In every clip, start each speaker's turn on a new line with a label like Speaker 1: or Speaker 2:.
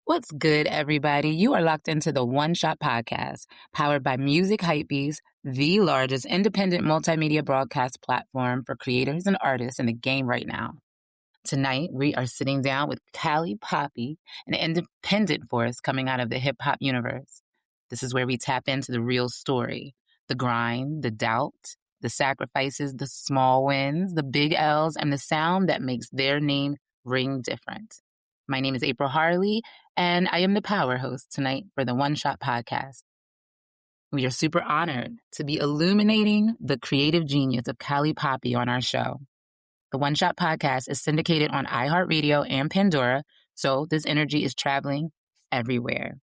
Speaker 1: What's good, everybody? You are locked into the OneShot Podcast, powered by Music Hypebeast, the largest independent multimedia broadcast platform for creators and artists in the game right now. Tonight, we are sitting down with CaliPapi, an independent force coming out of the hip hop universe. This is where we tap into the real story, the grind, the doubt, the sacrifices, the small wins, the big L's, and the sound that makes their name ring different. My name is April Harley, and I am the power host tonight for the OneShot Podcast. We are super honored to be illuminating the creative genius of CaliPapi on our show. The OneShot Podcast is syndicated on iHeartRadio and Pandora, so this energy is traveling everywhere.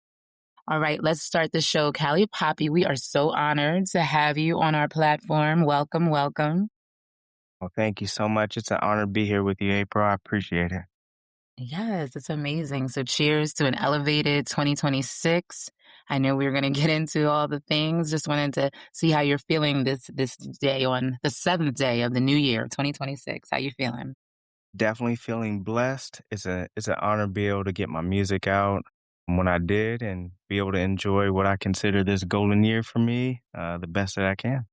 Speaker 1: All right, let's start the show. CaliPapi, we are so honored to have you on our platform. Welcome, welcome.
Speaker 2: Well, thank you so much. It's an honor to be here with you, April. I appreciate it.
Speaker 1: Yes, it's amazing. So cheers to an elevated 2026. I know we were going to get into all the things. Just wanted to see how you're feeling this day on the 7th day of the new year, 2026. How you feeling?
Speaker 2: Definitely feeling blessed. It's an honor to be able to get my music out when I did and be able to enjoy what I consider this golden year for me, the best that I can.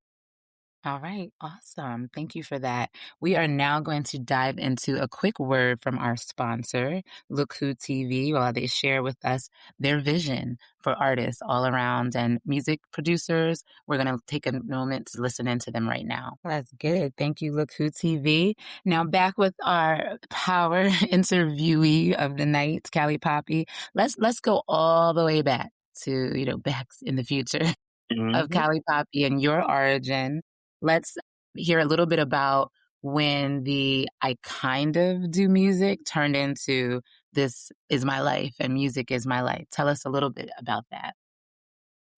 Speaker 1: All right, awesome. Thank you for that. We are now going to dive into a quick word from our sponsor, Look Who TV, while they share with us their vision for artists all around and music producers. We're going to take a moment to listen into them right now. That's good. Thank you, Look Who TV. Now back with our power interviewee of the night, CaliPapi. Let's go all the way back to, back in the future of
Speaker 2: Mhm.
Speaker 1: CaliPapi and your origin. Let's hear a little bit about when the I kind of do music turned into this is my life and music is my life. Tell us a little bit about that.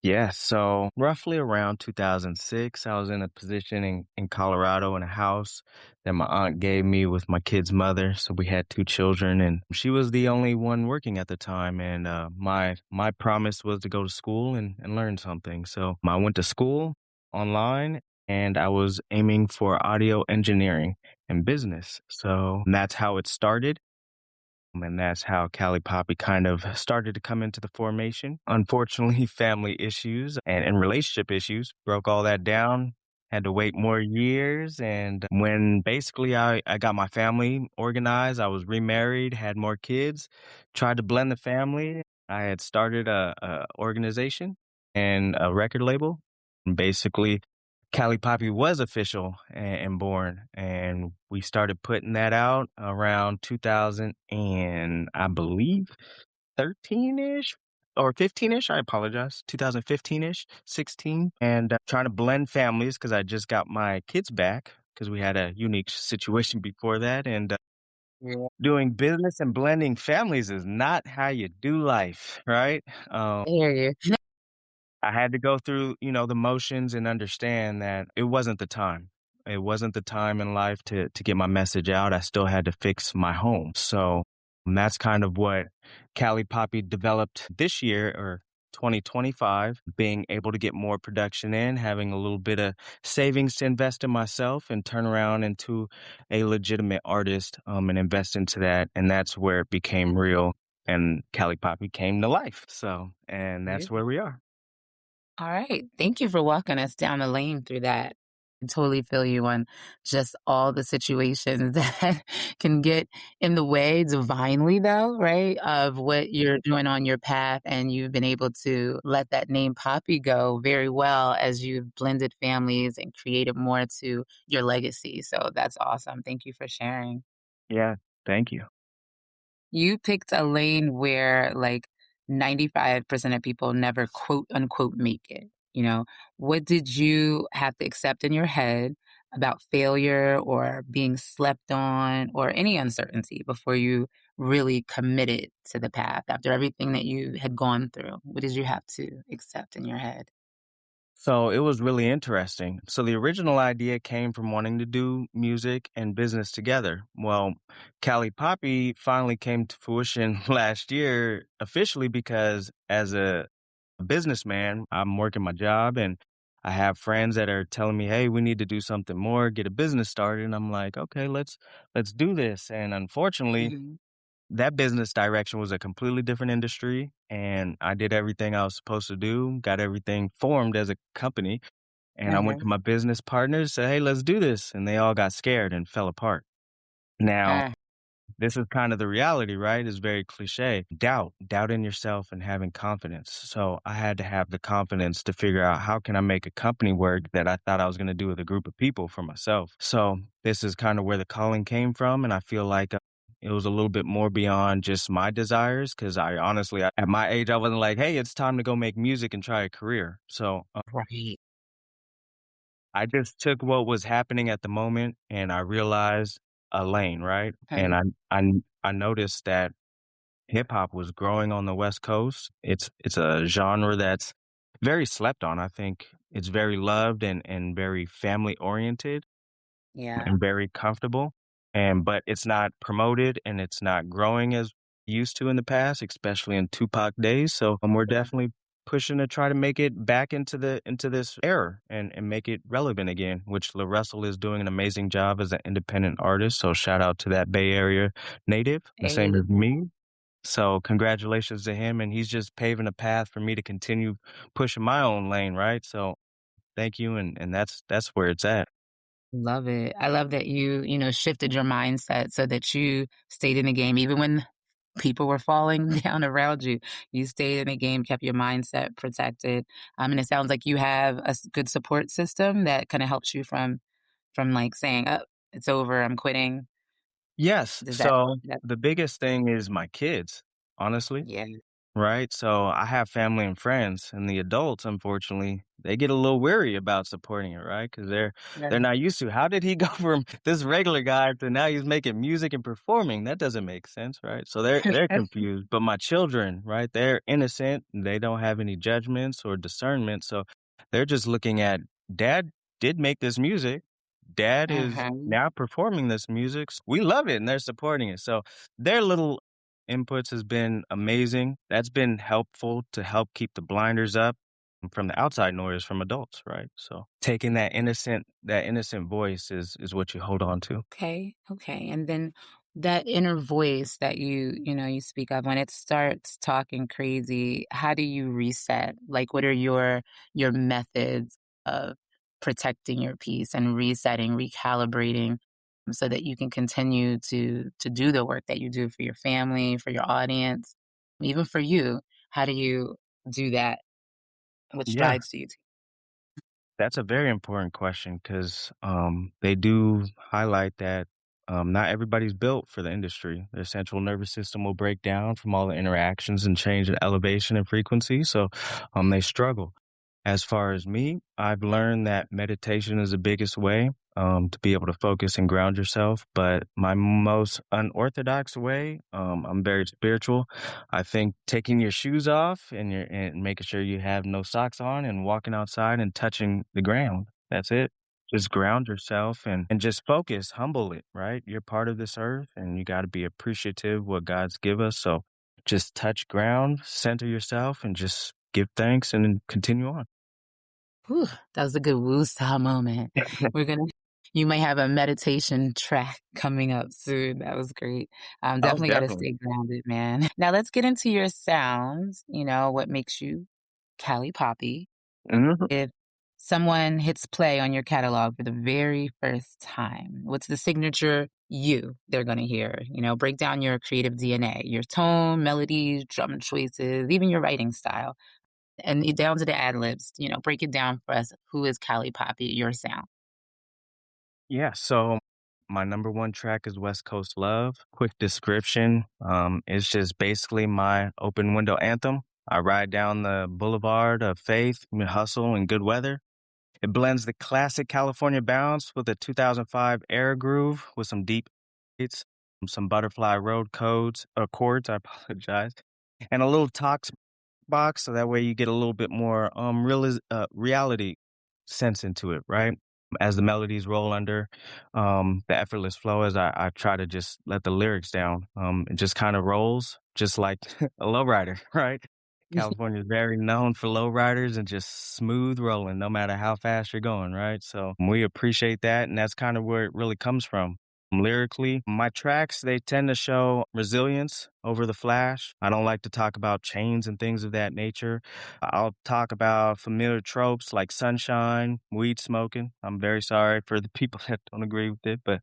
Speaker 2: Yeah, so roughly around 2006, I was in a position in Colorado in a house that my aunt gave me with my kid's mother. So we had two children, and she was the only one working at the time. And my promise was to go to school and learn something. So I went to school online, and I was aiming for audio engineering and business. So that's how it started. And that's how CaliPapi kind of started to come into the formation. Unfortunately, family issues and relationship issues broke all that down. Had to wait more years. And when basically I got my family organized, I was remarried, had more kids, tried to blend the family. I had started a organization and a record label. And basically, CaliPapi was official and born, and we started putting that out around 2000 and I believe 13-ish or 15-ish. I apologize. 2015-ish, 16, and trying to blend families because I just got my kids back because we had a unique situation before that, and yeah, doing business and blending families is not how you do life, right? Um,
Speaker 1: I hear you.
Speaker 2: I had to go through, the motions and understand that it wasn't the time. It wasn't the time in life to get my message out. I still had to fix my home. So that's kind of what CaliPapi developed this year or 2025, being able to get more production in, having a little bit of savings to invest in myself and turn around into a legitimate artist and invest into that. And that's where it became real and CaliPapi came to life. So, and that's where we are.
Speaker 1: All right. Thank you for walking us down the lane through that. I totally feel you on just all the situations that can get in the way divinely, though, right? Of what you're doing on your path. And you've been able to let that name Poppy go very well as you've blended families and created more to your legacy. So that's awesome. Thank you for sharing.
Speaker 2: Yeah, thank you.
Speaker 1: You picked a lane where like 95% of people never quote unquote make it. What did you have to accept in your head about failure or being slept on or any uncertainty before you really committed to the path after everything that you had gone through? What did you have to accept in your head?
Speaker 2: So it was really interesting. So the original idea came from wanting to do music and business together. Well, CaliPapi finally came to fruition last year officially because as a businessman, I'm working my job and I have friends that are telling me, "Hey, we need to do something more, get a business started." And I'm like, "Okay, let's do this." And unfortunately,
Speaker 1: Mhm.
Speaker 2: that business direction was a completely different industry, and I did everything I was supposed to do, got everything formed as a company, and I went to
Speaker 1: Uh-huh.
Speaker 2: my business partners, said, "Hey, let's do this," and they all got scared and fell apart. Now,
Speaker 1: Uh,
Speaker 2: this is kind of the reality, right? It's very cliche. Doubt in yourself and having confidence. So I had to have the confidence to figure out how can I make a company work that I thought I was going to do with a group of people for myself. So this is kind of where the calling came from. And I feel like it was a little bit more beyond just my desires. Cause I honestly, at my age, I wasn't like, hey, it's time to go make music and try a career. So
Speaker 1: right.
Speaker 2: I just took what was happening at the moment and I realized a lane, right? And
Speaker 1: Uh,
Speaker 2: I noticed that hip hop was growing on the West Coast. It's a genre that's very slept on. I think it's very loved and very family oriented
Speaker 1: yeah.
Speaker 2: and very comfortable. And but it's not promoted and it's not growing as used to in the past, especially in Tupac days. So we're definitely pushing to try to make it back into this era and make it relevant again, which La Russell is doing an amazing job as an independent artist. So shout out to that Bay Area native, the same
Speaker 1: Hey,
Speaker 2: as me. So congratulations to him, and he's just paving a path for me to continue pushing my own lane, right? So thank you, and that's where it's at.
Speaker 1: love it. I love that you shifted your mindset so that you stayed in the game even when people were falling down around you. You stayed in the game, kept your mindset protected. And it sounds like you have a good support system that kind of helps you from like saying, "Oh, it's over. I'm quitting."
Speaker 2: Yes.
Speaker 1: Does that?
Speaker 2: So
Speaker 1: That
Speaker 2: the biggest thing is my kids, honestly.
Speaker 1: yeah.
Speaker 2: Right? So I have family and friends, and the adults, unfortunately, they get a little weary about supporting it, right? Because they're not used to. How did he go from this regular guy to now he's making music and performing? That doesn't make sense, right? So they're confused. But my children, right? They're innocent. They don't have any judgments or discernment. So they're just looking at dad did make this music. Dad is
Speaker 1: Uh-huh.
Speaker 2: now performing this music. We love it, and they're supporting it. So their little inputs has been amazing. That's been helpful to help keep the blinders up from the outside noise from adults, right? So taking that innocent voice is what you hold on to.
Speaker 1: Okay, okay. And then that inner voice that you speak of when it starts talking crazy, how do you reset? Like what are your methods of protecting your peace and resetting, recalibrating so that you can continue to do the work that you do for your family, for your audience, even for you? How do you do that? What
Speaker 2: Yeah.
Speaker 1: strides do you take?
Speaker 2: That's a very important question because they do highlight that not everybody's built for the industry. Their central nervous system will break down from all the interactions and change in elevation and frequency. So they struggle. As far as me, I've learned that meditation is the biggest way to be able to focus and ground yourself. But my most unorthodox way, I'm very spiritual. I think taking your shoes off and making sure you have no socks on and walking outside and touching the ground. That's it. Just ground yourself and just focus, humble it, right? You're part of this earth and you got to be appreciative what God's give us. So just touch ground, center yourself and just give thanks and then continue on.
Speaker 1: Whew, that was a good woo-saw moment. We're gonna You might have a meditation track coming up soon. That was great.
Speaker 2: Oh,
Speaker 1: Definitely gotta
Speaker 2: definitely.
Speaker 1: stay grounded, man. Now let's get into your sounds, what makes you CaliPapi.
Speaker 2: Mhm.
Speaker 1: If someone hits play on your catalog for the very first time, what's the signature you they're gonna hear? Break down your creative DNA, your tone, melodies, drum choices, even your writing style. And down to the ad libs, break it down for us. Who is Callie Poppy, your sound?
Speaker 2: Yeah, so my number one track is West Coast Love. Quick description, it's just basically my open window anthem. I ride down the boulevard of faith, hustle, and good weather. It blends the classic California bounce with a 2005 air groove with some deep beats, some butterfly road codes or chords, I apologize, and a little talk box, so that way you get a little bit more reality sense into it, right? As the melodies roll under the effortless flow, as I try to just let the lyrics down, it just kind of rolls, just like a lowrider, right? California is very known for lowriders and just smooth rolling, no matter how fast you're going, right? So we appreciate that, and that's kind of where it really comes from. Lyrically, my tracks, they tend to show resilience over the flash. I don't like to talk about chains and things of that nature. I'll talk about familiar tropes like sunshine, weed smoking. I'm very sorry for the people that don't agree with it, but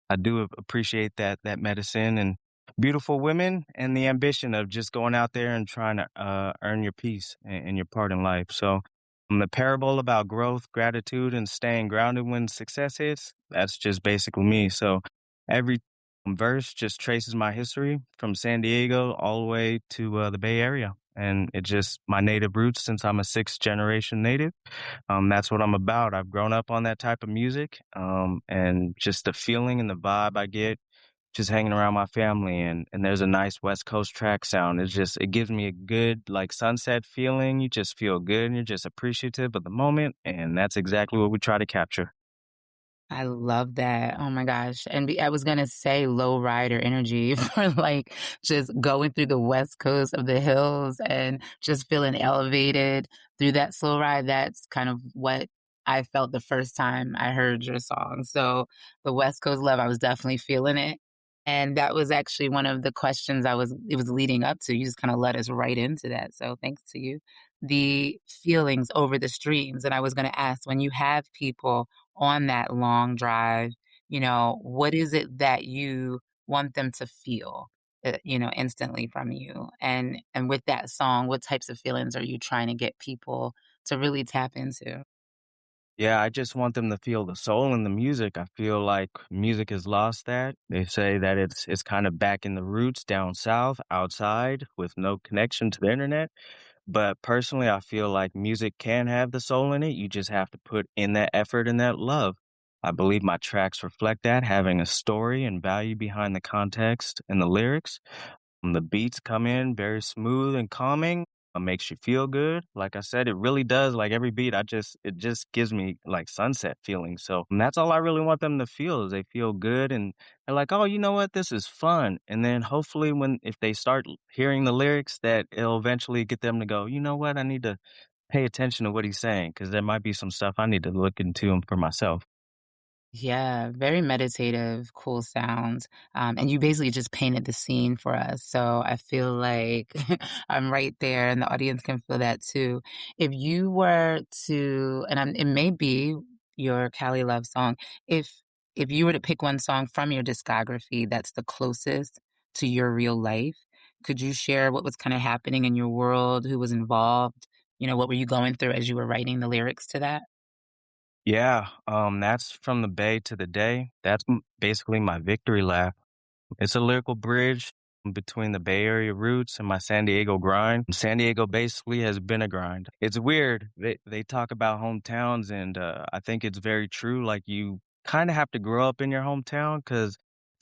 Speaker 2: I do appreciate that medicine and beautiful women and the ambition of just going out there and trying to earn your peace and your part in life. So the parable about growth, gratitude, and staying grounded when success hits, that's just basically me. So every verse just traces my history from San Diego all the way to the Bay Area. And it just my native roots since I'm a sixth generation native. That's what I'm about. I've grown up on that type of music. And just the feeling and the vibe I get just hanging around my family and there's a nice West Coast track sound. It gives me a good like sunset feeling. You just feel good and you're just appreciative of the moment. And that's exactly what we try to capture.
Speaker 1: I love that. Oh my gosh. And I was gonna say low rider energy for like just going through the west coast of the hills and just feeling elevated through that slow ride. That's kind of what I felt the first time I heard your song. So the West Coast love, I was definitely feeling it. And that was actually one of the questions it was leading up to. You just kind of led us right into that. So thanks to you. The feelings over the streams. And I was going to ask, when you have people on that long drive, what is it that you want them to feel, instantly from you? And with that song, what types of feelings are you trying to get people to really tap into?
Speaker 2: Yeah, I just want them to feel the soul in the music. I feel like music has lost that. They say that it's kind of back in the roots down south, outside, with no connection to the internet. But personally, I feel like music can have the soul in it. You just have to put in that effort and that love. I believe my tracks reflect that, having a story and value behind the context and the lyrics. The beats come in very smooth and calming. Makes you feel good. Like I said, it really does. Like every beat, it just gives me like sunset feeling. So and that's all I really want them to feel is they feel good and they're like, oh, you know what, this is fun. And then hopefully, when if they start hearing the lyrics, that it'll eventually get them to go, you know what, I need to pay attention to what he's saying because there might be some stuff I need to look into for myself.
Speaker 1: Yeah, very meditative, cool sounds. And you basically just painted the scene for us. So I feel like I'm right there and the audience can feel that too. If you were to, it may be your Cali Love song, if if you were to pick one song from your discography that's the closest to your real life, could you share what was kind of happening in your world, who was involved? What were you going through as you were writing the lyrics to that?
Speaker 2: Yeah, that's from the Bay to the Day. That's basically my victory lap. It's a lyrical bridge between the Bay Area roots and my San Diego grind. San Diego basically has been a grind. It's weird. They talk about hometowns, and I think it's very true. Like you kind of have to grow up in your hometown because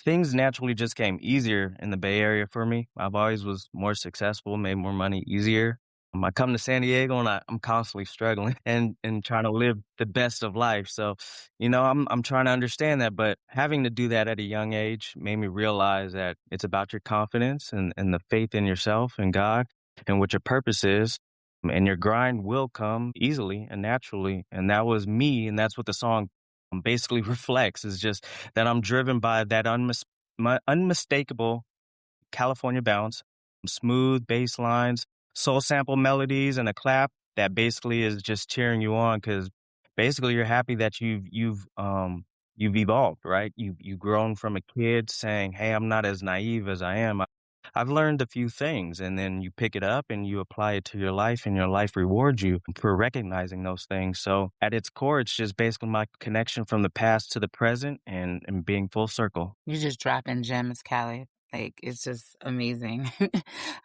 Speaker 2: things naturally just came easier in the Bay Area for me. I've always was more successful, made more money easier. I come to San Diego and I'm constantly struggling and trying to live the best of life. So I'm trying to understand that, but having to do that at a young age made me realize that it's about your confidence and the faith in yourself and God and what your purpose is. And your grind will come easily and naturally. And that was me. And that's what the song basically reflects is just that I'm driven by that unmistakable California bounce, smooth bass lines, soul sample melodies, and a clap that basically is just cheering you on because basically you're happy that you've evolved, right? You've grown from a kid saying, "Hey, I'm not as naive as I am. I've learned a few things," and then you pick it up and you apply it to your life, and your life rewards you for recognizing those things. So at its core, it's just basically my connection from the past to the present and being full circle.
Speaker 1: You're just dropping gems, Callie. Like, it's just amazing.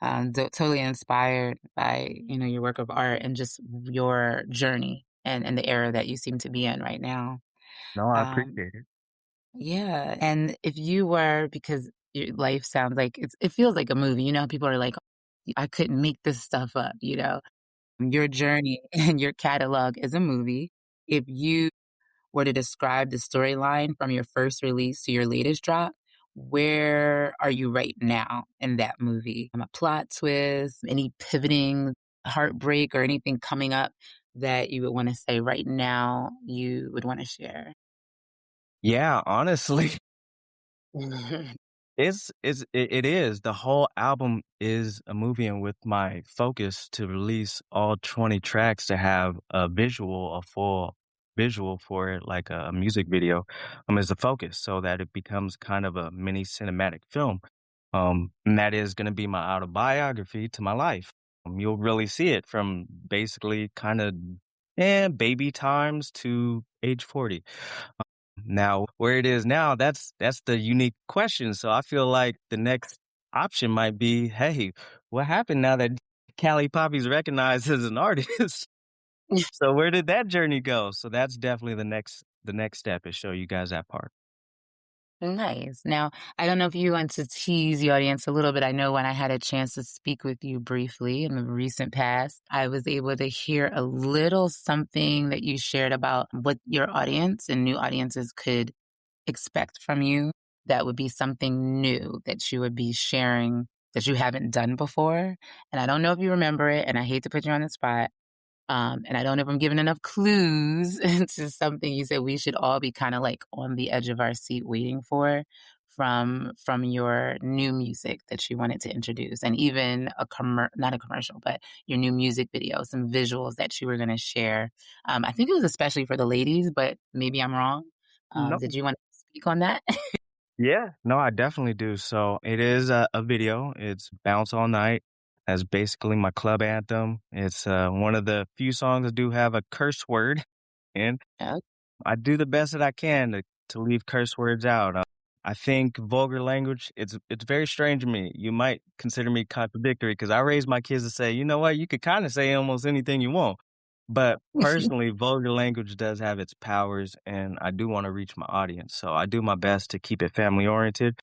Speaker 1: Totally inspired by, your work of art and just your journey and the era that you seem to be in right now.
Speaker 2: No, I
Speaker 1: Um,
Speaker 2: appreciate it.
Speaker 1: yeah. And if you were, because your life sounds like it feels like a movie, people are like, I couldn't make this stuff up. Your journey and your catalog is a movie. If you were to describe the storyline from your first release to your latest drop, where are you right now in that movie? A plot twist, any pivoting, heartbreak, or anything coming up that you would want to say right now you would want to share?
Speaker 2: Yeah, honestly. It is. The whole album is a movie, and with my focus to release all 20 tracks to have a full visual for it, like a music video, is the focus so that it becomes kind of a mini cinematic film. And that is gonna be my autobiography to my life. You'll really see it from basically kinda, baby times to age 40. Now, where it is now, that's the unique question. So I feel like the next option might be, hey, what happened now that CaliPapi's recognized as an artist? So where did that journey go? So that's definitely the next step is show you guys that part.
Speaker 1: Nice. Now, I don't know if you want to tease the audience a little bit. I know when I had a chance to speak with you briefly in the recent past, I was able to hear a little something that you shared about what your audience and new audiences could expect from you. That would be something new that you would be sharing that you haven't done before. And I don't know if you remember it, and I hate to put you on the spot. And I don't know if I'm giving enough clues to something you said we should all be kind of like on the edge of our seat waiting for from your new music that you wanted to introduce, and even not a commercial, but your new music video, some visuals that you were going to share. I think it was especially for the ladies, but maybe I'm wrong.
Speaker 2: No.
Speaker 1: Did you want to speak on that?
Speaker 2: Yeah, no, I definitely do. So it is a video. It's Bounce All Night. That's basically my club anthem. It's one of the few songs that do have a curse word in.
Speaker 1: Oh,
Speaker 2: I do the best that I can to leave curse words out. I think vulgar language, it's very strange to me. You might consider me contradictory because I raised my kids to say, you know what, you could kind of say almost anything you want. But personally, vulgar language does have its powers, and I do want to reach my audience. So I do my best to keep it family oriented.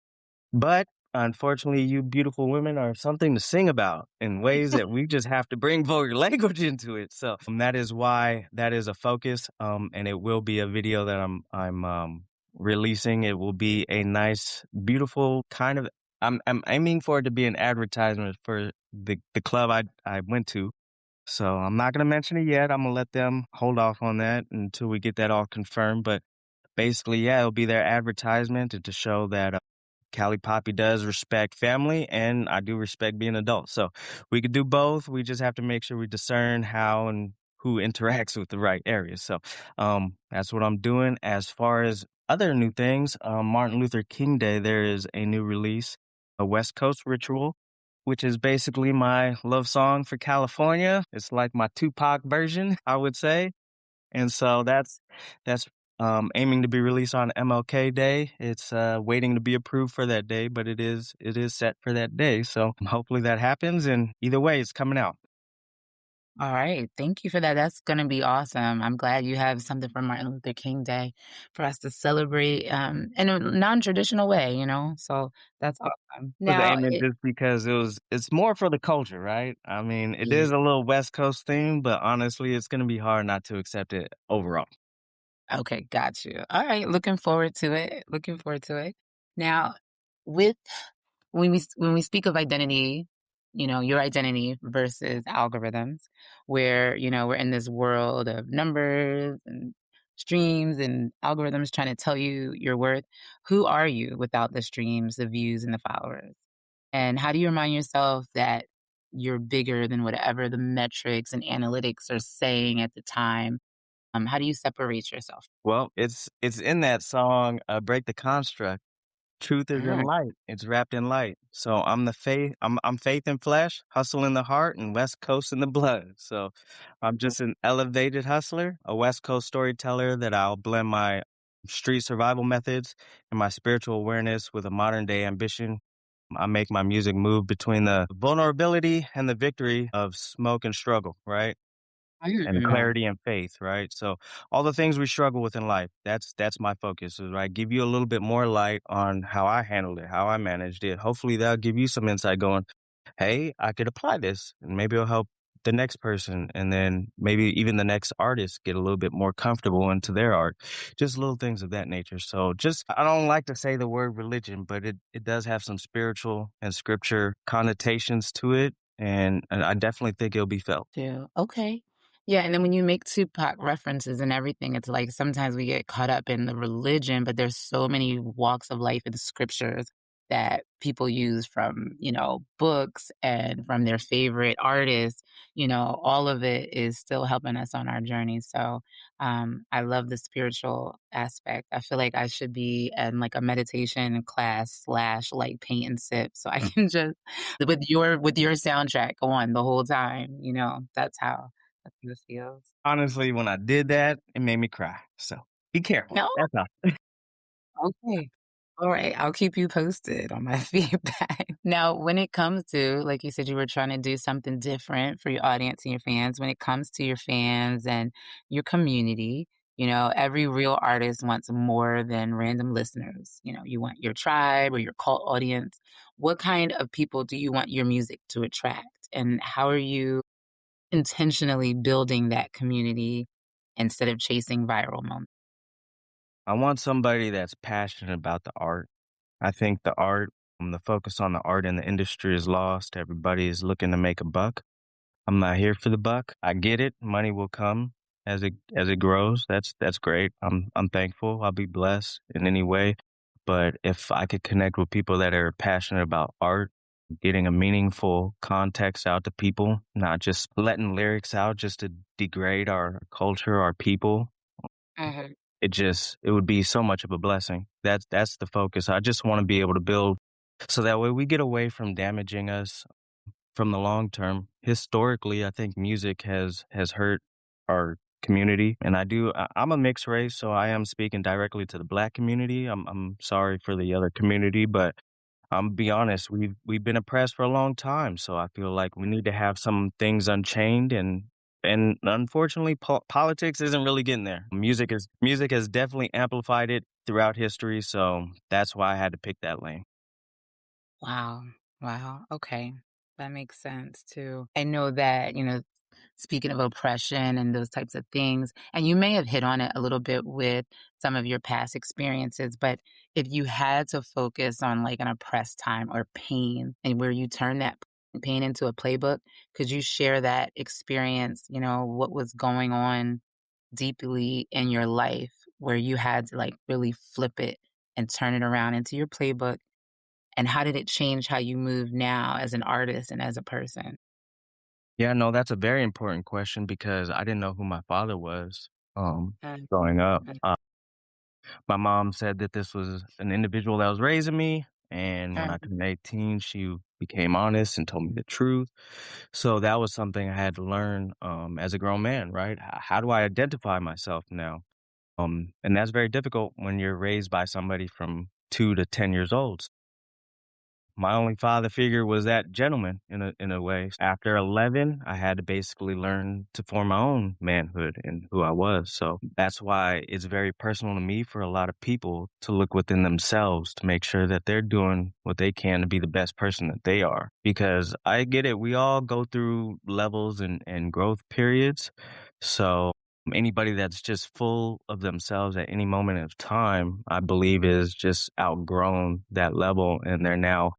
Speaker 2: But unfortunately, you beautiful women are something to sing about in ways that we just have to bring vulgar language into it. So that is why that is a focus. And it will be a video that I'm releasing. It will be a nice, beautiful kind of. I'm aiming for it to be an advertisement for the club I went to. So I'm not gonna mention it yet. I'm gonna let them hold off on that until we get that all confirmed. But basically, yeah, it'll be their advertisement and to show that Cali Poppy does respect family, and I do respect being an adult. So we could do both. We just have to make sure we discern how and who interacts with the right areas. So that's what I'm doing. As far as other new things, Martin Luther King Day, there is a new release, a West Coast Ritual, which is basically my love song for California. It's like my Tupac version, I would say. And so that's aiming to be released on MLK Day. It's waiting to be approved for that day, but it is set for that day. So hopefully that happens. And either way, it's coming out.
Speaker 1: all right. Thank you for that. That's going to be awesome. I'm glad you have something for Martin Luther King Day for us to celebrate in a non-traditional way, you know? So that's awesome.
Speaker 2: Was
Speaker 1: Now,
Speaker 2: aiming just because it's more for the culture, right? I mean, it
Speaker 1: yeah,
Speaker 2: is a little West Coast theme, but honestly, it's going to be hard not to accept it overall.
Speaker 1: okay, got you. All right, looking forward to it. Looking forward to it. Now, with when we speak of identity, you know, your identity versus algorithms, where, you know, we're in this world of numbers and streams and algorithms trying to tell you your worth. Who are you without the streams, the views, and the followers? And how do you remind yourself that you're bigger than whatever the metrics and analytics are saying at the time? How do you separate yourself?
Speaker 2: Well, it's in that song, Break the Construct. Truth is in
Speaker 1: Mm,
Speaker 2: light. It's wrapped in light. So I'm faith in flesh, hustle in the heart, and West Coast in the blood. So I'm just an elevated hustler, a West Coast storyteller that I'll blend my street survival methods and my spiritual awareness with a modern day ambition. I make my music move between the vulnerability and the victory of smoke and struggle, right? And
Speaker 1: mm.
Speaker 2: clarity and faith, right? So all the things we struggle with in life, that's my focus, is right. Give you a little bit more light on how I handled it, how I managed it. Hopefully that'll give you some insight going, hey, I could apply this and maybe it'll help the next person and then maybe even the next artist get a little bit more comfortable into their art. Just little things of that nature. So just I don't like to say the word religion, but it does have some spiritual and scripture connotations to it. And I definitely think it'll be felt.
Speaker 1: Yeah. Okay. Yeah, and then when you make Tupac references and everything, it's like sometimes we get caught up in the religion, but there's so many walks of life and scriptures that people use from, books and from their favorite artists. All of it is still helping us on our journey. So I love the spiritual aspect. I feel like I should be in like a meditation class slash like paint and sip so I can just with your soundtrack on the whole time. That's how it feels.
Speaker 2: Honestly, when I did that, it made me cry. So be careful.
Speaker 1: No?
Speaker 2: That's all.
Speaker 1: Okay. Alright, I'll keep you posted on my feedback. Now, when it comes to like you said you were trying to do something different for your audience and your fans, when it comes to your fans and your community, every real artist wants more than random listeners. You want your tribe or your cult audience. What kind of people do you want your music to attract? And how are you intentionally building that community instead of chasing viral moments?
Speaker 2: I want somebody that's passionate about the art. I think the art, the focus on the art in the industry is lost. Everybody is looking to make a buck. I'm not here for the buck. I get it. Money will come as it grows. That's great. I'm thankful. I'll be blessed in any way. But if I could connect with people that are passionate about art, getting a meaningful context out to people, not just letting lyrics out just to degrade our culture, our people,
Speaker 1: Mhm.
Speaker 2: it would be so much of a blessing. That's the focus. I just want to be able to build so that way we get away from damaging us from the long term. Historically, I think music has hurt our community, and I'm a mixed race, so I am speaking directly to the Black community. I'm sorry for the other community, but I'm be honest, we've been oppressed for a long time, so I feel like we need to have some things unchained, and unfortunately politics isn't really getting there. Music has definitely amplified it throughout history, so that's why I had to pick that lane.
Speaker 1: Wow. Wow. Okay. That makes sense too. I know that, speaking of oppression and those types of things, and you may have hit on it a little bit with some of your past experiences, but if you had to focus on like an oppressed time or pain and where you turn that pain into a playbook, could you share that experience, what was going on deeply in your life where you had to like really flip it and turn it around into your playbook? And how did it change how you move now as an artist and as a person?
Speaker 2: Yeah, no, that's a very important question because I didn't know who my father was,
Speaker 1: Mm,
Speaker 2: growing up.
Speaker 1: mm,
Speaker 2: My mom said that this was an individual that was raising me, and when I
Speaker 1: mm.
Speaker 2: turned 18, she became honest and told me the truth. So that was something I had to learn, as a grown man, right? How do I identify myself now? And that's very difficult when you're raised by somebody from 2 to 10 years old. My only father figure was that gentleman in a way. After 11, I had to basically learn to form my own manhood and who I was. So that's why it's very personal to me for a lot of people to look within themselves to make sure that they're doing what they can to be the best person that they are. Because I get it, we all go through levels and growth periods. So anybody that's just full of themselves at any moment of time, I believe is just outgrown that level and they're now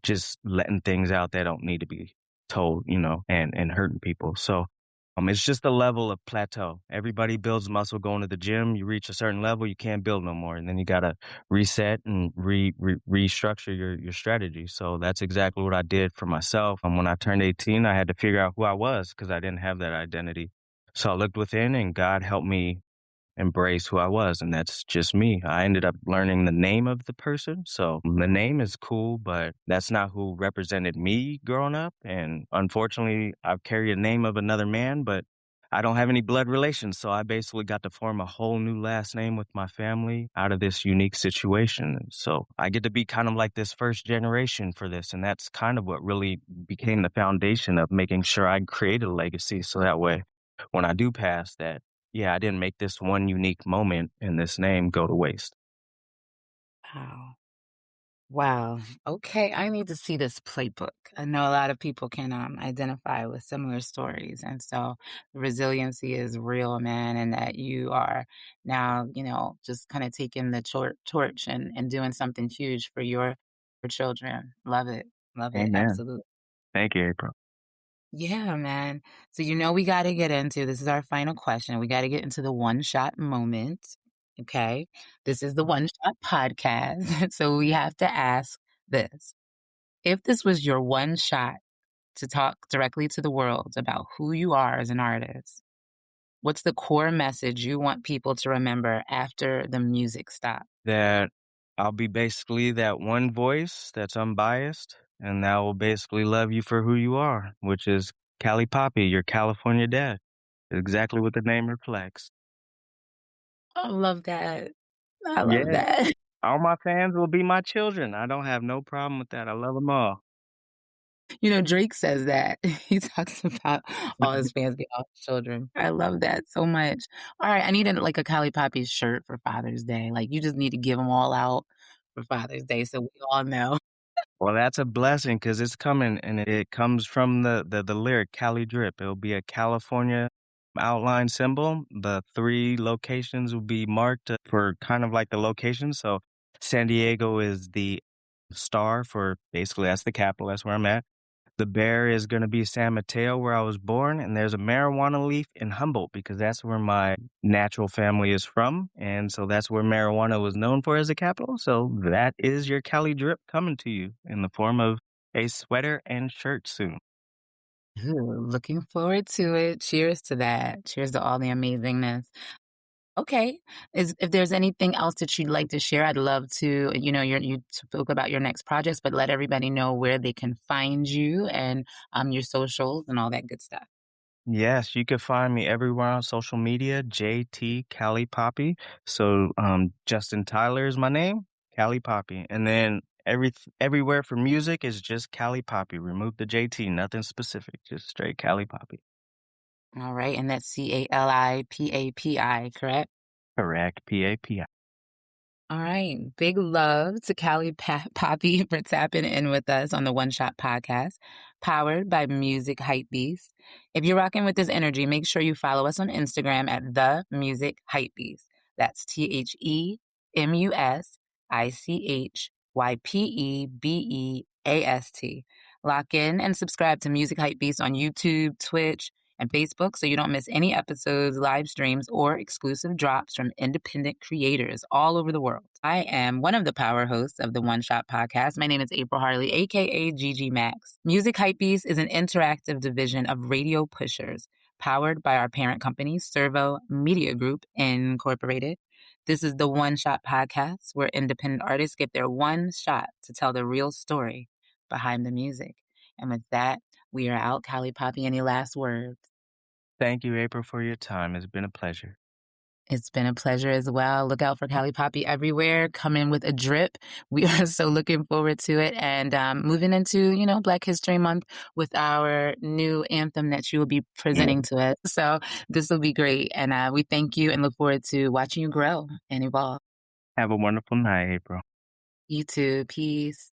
Speaker 2: just letting things out that don't need to be told, and hurting people. So, it's just a level of plateau. Everybody builds muscle going to the gym. You reach a certain level, you can't build no more, and then you gotta reset and restructure your strategy. So that's exactly what I did for myself. And when I turned 18, I had to figure out who I was because I didn't have that identity. So I looked within, and God helped me embrace who I was, and that's just me. I ended up learning the name of the person, so the name is cool, but that's not who represented me growing up, and unfortunately, I've carried a name of another man, but I don't have any blood relations, so I basically got to form a whole new last name with my family out of this unique situation. So I get to be kind of like this first generation for this, and that's kind of what really became the foundation of making sure I created a legacy so that way when I do pass that yeah, I didn't make this one unique moment and this name go to waste.
Speaker 1: Wow. Wow. Okay. I need to see this playbook. I know a lot of people can identify with similar stories. And so the resiliency is real, man. And that you are now, just kind of taking the torch and doing something huge for your children. Love it. Love it.
Speaker 2: Amen.
Speaker 1: Absolutely.
Speaker 2: Thank you, April.
Speaker 1: Yeah, man. So we got to get into this is our final question. We got to get into the one shot moment. Okay. This is the one shot podcast. So we have to ask this. If this was your one shot to talk directly to the world about who you are as an artist, what's the core message you want people to remember after the music stops?
Speaker 2: That I'll be basically that one voice that's unbiased and that will basically love you for who you are, which is CaliPapi, your California dad. Exactly what the name reflects.
Speaker 1: I love that. I love
Speaker 2: Yeah.
Speaker 1: that.
Speaker 2: All my fans will be my children. I don't have no problem with that. I love them all.
Speaker 1: Drake says that. He talks about all his fans being all his children. I love that so much. All right, I need a Cali Poppy shirt for Father's Day. Like, you just need to give them all out for Father's Day so we all know.
Speaker 2: Well, that's a blessing because it's coming and it comes from the lyric Cali Drip. It'll be a California outline symbol. The three locations will be marked for kind of like the location. So San Diego is the star for basically that's the capital. That's where I'm at. The bear is going to be San Mateo, where I was born, and there's a marijuana leaf in Humboldt because that's where my natural family is from, and so that's where marijuana was known for as a capital. So that is your Cali drip coming to you in the form of a sweater and shirt soon.
Speaker 1: Ooh, looking forward to it. Cheers to that. Cheers to all the amazingness. Okay. If there's anything else that you'd like to share, I'd love to. You spoke about your next projects, but let everybody know where they can find you and your socials and all that good stuff.
Speaker 2: Yes, you can find me everywhere on social media, JT Cali Poppy. So Justin Tyler is my name, Cali Poppy. And then everywhere for music is just Cali Poppy. Remove the JT, nothing specific, just straight Cali Poppy.
Speaker 1: All right, and that's CaliPapi, correct?
Speaker 2: Correct, Papi.
Speaker 1: All right. Big love to Poppy for tapping in with us on the One Shot Podcast, powered by Music Hypebeast. If you're rocking with this energy, make sure you follow us on Instagram at The Music Hypebeast. That's TheMusicHypebeast. Lock in and subscribe to Music Hypebeast on YouTube, Twitch, and Facebook so you don't miss any episodes, live streams, or exclusive drops from independent creators all over the world. I am one of the power hosts of the One Shot Podcast. My name is April Harley, aka Gigi Max. Music Hypebeast is an interactive division of Radio Pushers, powered by our parent company, Servo Media Group Incorporated. This is the One Shot Podcast, where independent artists get their one shot to tell the real story behind the music. And with that, we are out. Cali Poppy, any last words?
Speaker 2: Thank you, April, for your time. It's been a pleasure.
Speaker 1: It's been a pleasure as well. Look out for Cali Poppy everywhere. Come in with a drip. We are so looking forward to it. And moving into, Black History Month with our new anthem that you will be presenting to us. So this will be great. And we thank you and look forward to watching you grow and evolve.
Speaker 2: Have a wonderful night, April.
Speaker 1: You too. Peace.